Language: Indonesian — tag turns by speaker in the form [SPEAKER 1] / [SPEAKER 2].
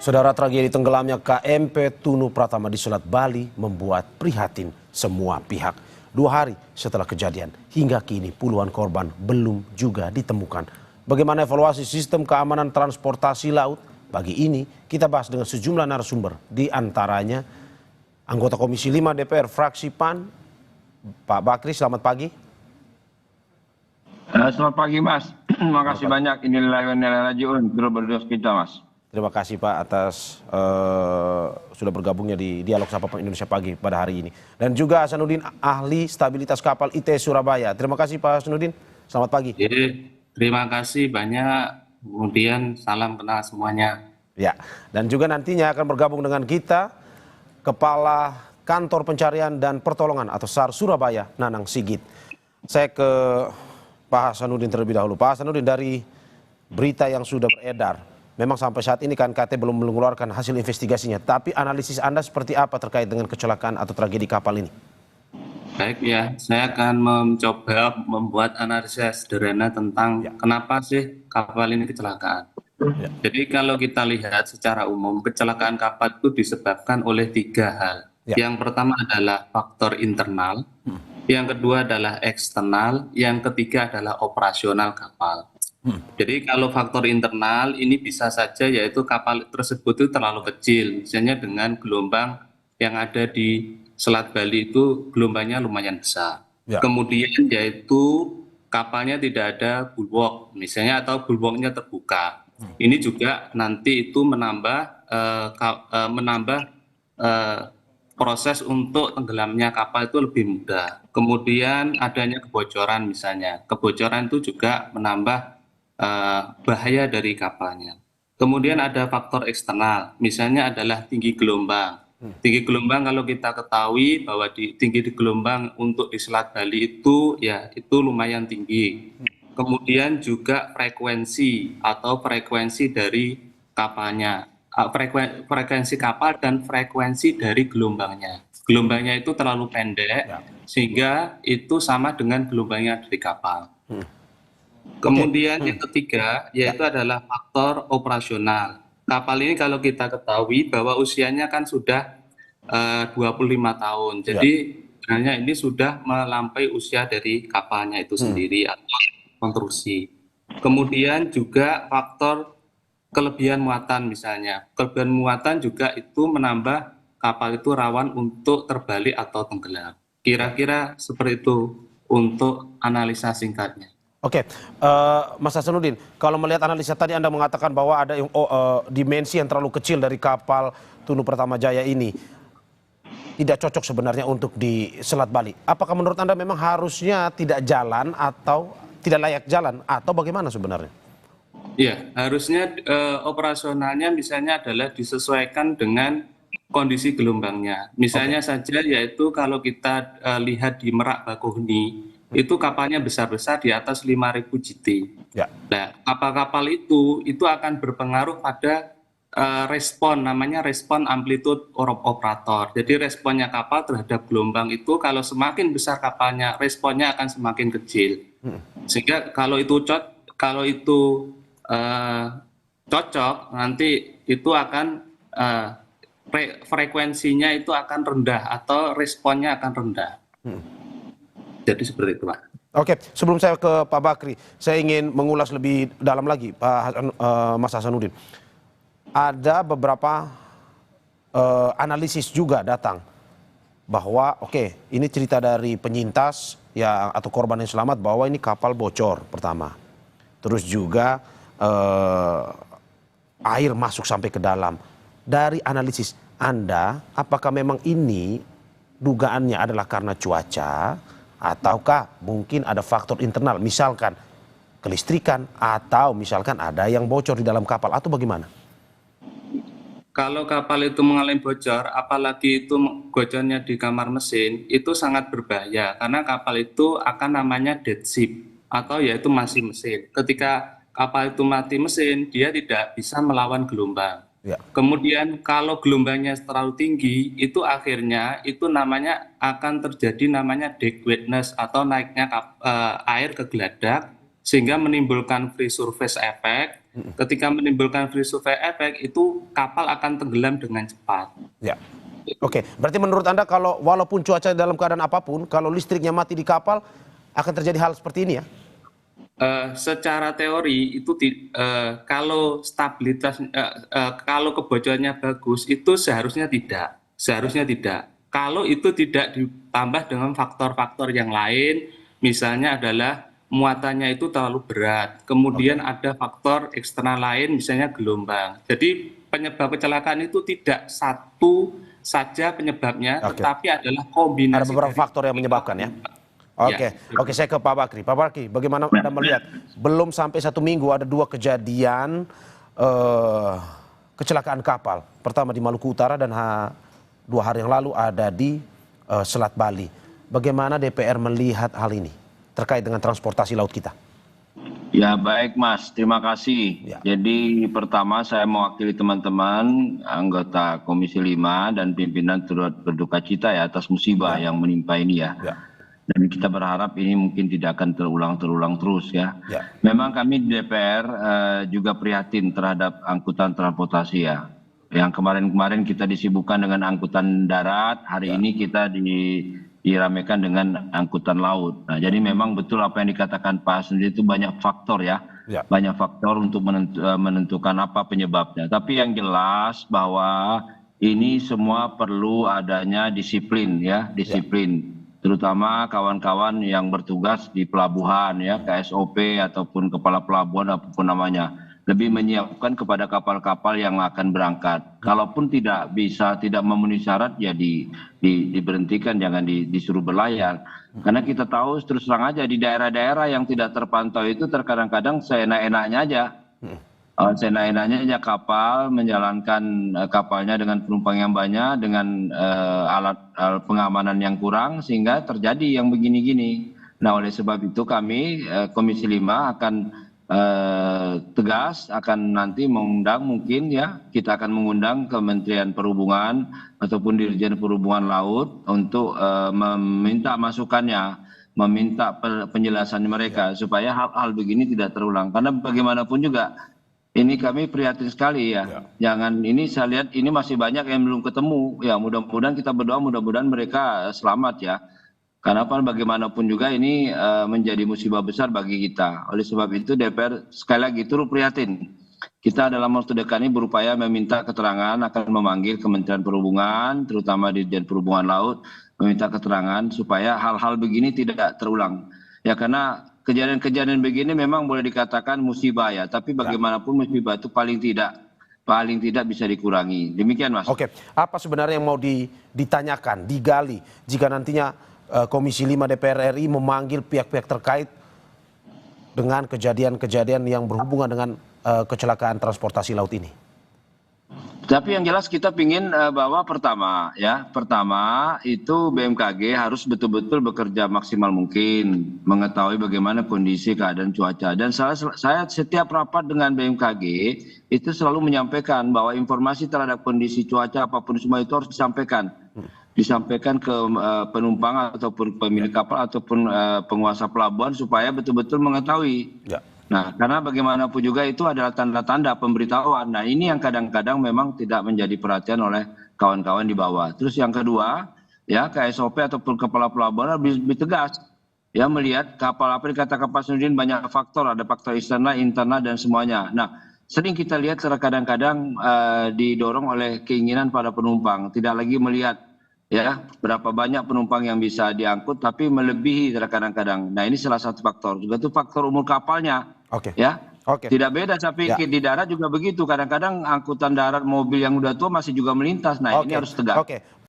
[SPEAKER 1] Saudara, tragedi tenggelamnya KMP Tunu Pratama di Selat Bali membuat prihatin semua pihak. 2 hari setelah kejadian, hingga kini puluhan korban belum juga ditemukan. Bagaimana evaluasi sistem keamanan transportasi laut? Pagi ini kita bahas dengan sejumlah narasumber, di antaranya anggota Komisi 5 DPR fraksi PAN, Pak Bakri. Selamat pagi.
[SPEAKER 2] Selamat pagi, Mas. Terima kasih banyak. Inilah Rajiun, berdos kita, Mas.
[SPEAKER 1] Terima kasih Pak atas sudah bergabungnya di Dialog Sapa Indonesia Pagi pada hari ini. Dan juga Hasanuddin, ahli stabilitas kapal IT Surabaya. Terima kasih Pak Hasanuddin. Selamat pagi.
[SPEAKER 3] Terima kasih banyak. Kemudian salam kenal semuanya.
[SPEAKER 1] Ya, dan juga nantinya akan bergabung dengan kita Kepala Kantor Pencarian dan Pertolongan atau SAR Surabaya, Nanang Sigit. Saya ke Pak Hasanuddin terlebih dahulu. Pak Hasanuddin, dari berita yang sudah beredar, memang sampai saat ini KNKT belum mengeluarkan hasil investigasinya, tapi analisis Anda seperti apa terkait dengan kecelakaan atau tragedi kapal ini?
[SPEAKER 3] Baik ya, saya akan mencoba membuat analisa sederhana tentang kenapa sih kapal ini kecelakaan. Jadi kalau kita lihat secara umum, kecelakaan kapal itu disebabkan oleh 3 hal. Yang pertama adalah faktor internal, yang kedua adalah eksternal, yang ketiga adalah operasional kapal. Jadi kalau faktor internal ini bisa saja yaitu kapal tersebut itu terlalu kecil, misalnya dengan gelombang yang ada di Selat Bali itu gelombangnya lumayan besar. Kemudian yaitu kapalnya tidak ada bulwark misalnya, atau bulwarknya terbuka. Ini juga nanti itu menambah proses untuk tenggelamnya kapal itu lebih mudah. Kemudian adanya kebocoran misalnya, kebocoran itu juga menambah bahaya dari kapalnya. Kemudian ada faktor eksternal, misalnya adalah tinggi gelombang. Tinggi gelombang kalau kita ketahui bahwa tinggi gelombang untuk di Selat Bali itu ya itu lumayan tinggi. Kemudian juga frekuensi dari kapalnya, frekuensi kapal dan frekuensi dari gelombangnya. Gelombangnya itu terlalu pendek sehingga itu sama dengan gelombangnya dari kapal. Kemudian yang ketiga yaitu adalah faktor operasional. Kapal ini kalau kita ketahui bahwa usianya kan sudah 25 tahun. Jadi sebenarnya ini sudah melampaui usia dari kapalnya itu sendiri atau konstruksi. Kemudian juga faktor kelebihan muatan misalnya. Kelebihan muatan juga itu menambah kapal itu rawan untuk terbalik atau tenggelam. Kira-kira seperti itu untuk analisa singkatnya.
[SPEAKER 1] Oke, Mas Hasanuddin, kalau melihat analisa tadi Anda mengatakan bahwa ada dimensi yang terlalu kecil dari kapal Tunu Pratama Jaya ini tidak cocok sebenarnya untuk di Selat Bali. Apakah menurut Anda memang harusnya tidak jalan atau tidak layak jalan atau bagaimana sebenarnya?
[SPEAKER 3] Ya, harusnya operasionalnya misalnya adalah disesuaikan dengan kondisi gelombangnya. Misalnya saja yaitu kalau kita lihat di Merak Bakauheni, itu kapalnya besar-besar di atas 5.000 GT. Nah, kapal-kapal itu akan berpengaruh pada namanya respon amplitude operator. Jadi responnya kapal terhadap gelombang itu kalau semakin besar kapalnya, responnya akan semakin kecil. Sehingga kalau itu cocok, nanti itu akan frekuensinya itu akan rendah atau responnya akan rendah. Jadi seperti itu, Pak.
[SPEAKER 1] Oke, sebelum saya ke Pak Bakri, saya ingin mengulas lebih dalam lagi, Mas Hasanuddin. Ada beberapa analisis juga datang bahwa ini cerita dari penyintas atau korban yang selamat bahwa ini kapal bocor pertama. Terus juga air masuk sampai ke dalam. Dari analisis Anda, apakah memang ini dugaannya adalah karena cuaca, ataukah mungkin ada faktor internal, misalkan kelistrikan, atau misalkan ada yang bocor di dalam kapal, atau bagaimana?
[SPEAKER 3] Kalau kapal itu mengalami bocor, apalagi itu bocornya di kamar mesin, itu sangat berbahaya karena kapal itu akan namanya dead ship atau yaitu mati mesin. Ketika kapal itu mati mesin, dia tidak bisa melawan gelombang. Kemudian kalau gelombangnya terlalu tinggi, itu akhirnya itu namanya akan terjadi namanya deck wetness atau naiknya air ke geladak sehingga menimbulkan free surface effect Ketika menimbulkan free surface effect, itu kapal akan tenggelam dengan cepat.
[SPEAKER 1] Ya. Oke, berarti menurut Anda kalau walaupun cuaca dalam keadaan apapun, kalau listriknya mati di kapal akan terjadi hal seperti ini ya?
[SPEAKER 3] Secara teori itu kalau stabilitas, kalau kebocorannya bagus itu seharusnya tidak. Kalau itu tidak ditambah dengan faktor-faktor yang lain, misalnya adalah muatannya itu terlalu berat, kemudian ada faktor eksternal lain, misalnya gelombang. Jadi penyebab kecelakaan itu tidak satu saja penyebabnya, tetapi adalah kombinasi.
[SPEAKER 1] Ada beberapa faktor yang menyebabkan ya. Oke, saya ke Pak Bakri. Pak Bakri, bagaimana Anda melihat? Belum sampai 1 minggu ada 2 kejadian kecelakaan kapal. Pertama di Maluku Utara dan 2 hari yang lalu ada di Selat Bali. Bagaimana DPR melihat hal ini terkait dengan transportasi laut kita?
[SPEAKER 2] Ya baik Mas, terima kasih.
[SPEAKER 1] Ya.
[SPEAKER 2] Jadi pertama saya mewakili teman-teman anggota Komisi 5 dan pimpinan turut berduka cita ya atas musibah yang menimpa ini ya. Dan kita berharap ini mungkin tidak akan terulang terus ya. Memang kami di DPR juga prihatin terhadap angkutan transportasi ya. Yang kemarin-kemarin kita disibukkan dengan angkutan darat, hari ini kita diramaikan dengan angkutan laut. Nah, jadi memang betul apa yang dikatakan Pak Asndi itu banyak faktor ya. Banyak faktor untuk menentukan apa penyebabnya. Tapi yang jelas bahwa ini semua perlu adanya disiplin ya, disiplin. Terutama kawan-kawan yang bertugas di pelabuhan ya, KSOP ataupun kepala pelabuhan apapun namanya, lebih menyiapkan kepada kapal-kapal yang akan berangkat. Kalaupun tidak memenuhi syarat ya diberhentikan, jangan disuruh berlayar. Karena kita tahu terus terang aja di daerah-daerah yang tidak terpantau itu terkadang-kadang seenak-enaknya aja. Seenak-enaknya aja kapal menjalankan kapalnya dengan penumpang yang banyak, dengan alat pengamanan yang kurang, sehingga terjadi yang begini-gini. Nah oleh sebab itu kami Komisi 5 akan tegas, akan nanti mengundang mungkin ya, kita akan mengundang Kementerian Perhubungan ataupun Dirjen Perhubungan Laut untuk meminta masukannya, meminta penjelasan mereka supaya hal-hal begini tidak terulang. Karena bagaimanapun juga ini kami prihatin sekali ya. Jangan, ini saya lihat ini masih banyak yang belum ketemu. Ya mudah-mudahan kita berdoa mudah-mudahan mereka selamat ya. Karena bagaimanapun juga ini menjadi musibah besar bagi kita. Oleh sebab itu DPR sekali lagi turut prihatin. Kita dalam waktu dekat ini berupaya meminta keterangan, akan memanggil Kementerian Perhubungan, terutama Dirjen Perhubungan Laut, meminta keterangan supaya hal-hal begini tidak terulang. Ya karena kejadian-kejadian begini memang boleh dikatakan musibah ya, tapi bagaimanapun musibah itu paling tidak bisa dikurangi. Demikian Mas.
[SPEAKER 1] Oke, apa sebenarnya yang mau ditanyakan, digali jika nantinya Komisi 5 DPR RI memanggil pihak-pihak terkait dengan kejadian-kejadian yang berhubungan dengan kecelakaan transportasi laut ini?
[SPEAKER 2] Tapi yang jelas kita ingin bahwa pertama itu BMKG harus betul-betul bekerja maksimal mungkin, mengetahui bagaimana kondisi keadaan cuaca. Dan saya setiap rapat dengan BMKG itu selalu menyampaikan bahwa informasi terhadap kondisi cuaca apapun semua itu harus disampaikan ke penumpang ataupun pemilik kapal ataupun penguasa pelabuhan supaya betul-betul mengetahui. Nah, karena bagaimanapun juga itu adalah tanda-tanda pemberitahuan. Nah, ini yang kadang-kadang memang tidak menjadi perhatian oleh kawan-kawan di bawah. Terus yang kedua, ya KSOP ataupun kepala pelabuhan harus lebih tegas. Ya, melihat kapal apa dikatakan Pak Asndin banyak faktor, ada faktor eksternal, internal dan semuanya. Nah, sering kita lihat kadang-kadang didorong oleh keinginan para penumpang, tidak lagi melihat ya berapa banyak penumpang yang bisa diangkut, tapi melebihi kadang-kadang. Nah, ini salah satu faktor. Juga itu faktor umur kapalnya. Tidak beda, saya pikir di darat juga begitu. Kadang-kadang angkutan darat mobil yang udah tua masih juga melintas. Nah, ini harus tegas.